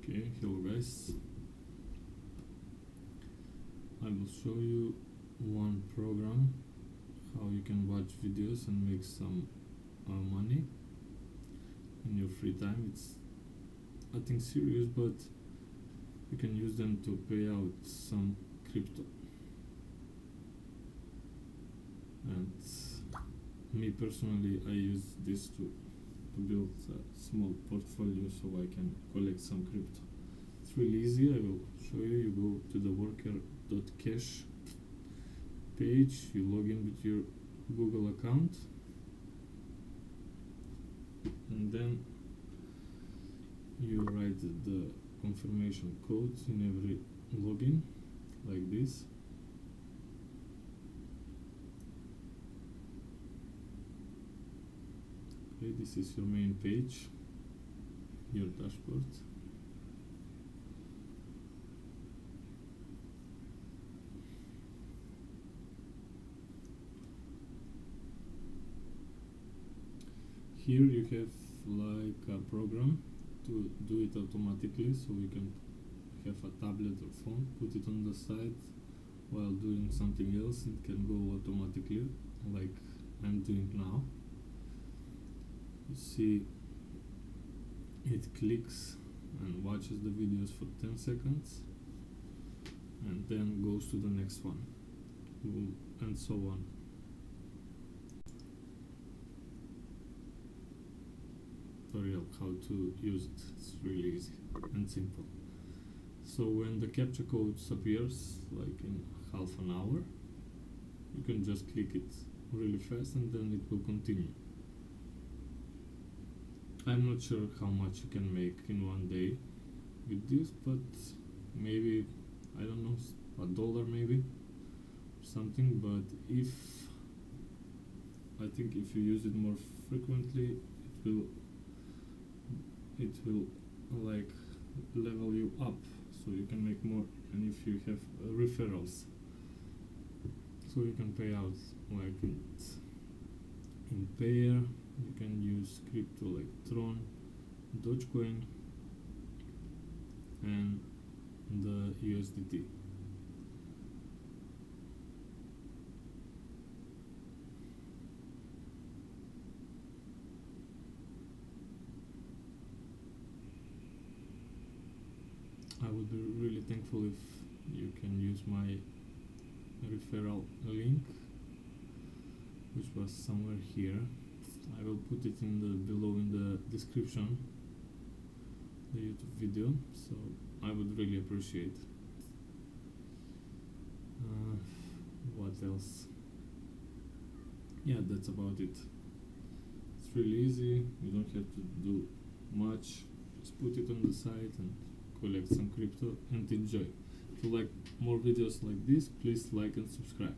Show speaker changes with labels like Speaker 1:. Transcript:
Speaker 1: Okay, hello guys. I will show you one program how you can watch videos and make some money in your free time. It's nothing serious, but you can use them to pay out some crypto. And me personally, I use this to build a small portfolio so I can collect some crypto. It's really easy. I will show you. You go to the worker.cash page, you log in with your Google account, and then you write the confirmation code in every login like this. Okay, this is your main page, your dashboard. Here you have like a program to do it automatically, so you can have a tablet or phone, put it on the side while doing something else, and it can go automatically like I'm doing now. You see it clicks and watches the videos for 10 seconds and then goes to the next one, and so on. Tutorial how to use it. It's really easy and simple. So when the captcha code appears like in half an hour, you can just click it really fast and then it will continue. I'm not sure how much you can make in one day with this, but maybe, I don't know, $1 maybe, something. But I think if you use it more frequently, it will like level you up, so you can make more. And if you have referrals, so you can pay out like in Payer. You can use crypto like Tron, Dogecoin, and the USDT. I would be really thankful if you can use my referral link, which was somewhere here. I will put it in below in the description, the YouTube video, so I would really appreciate. What else? Yeah, that's about it. It's really easy. You don't have to do much. Just put it on the side and collect some crypto and enjoy. If you like more videos like this, please like and subscribe.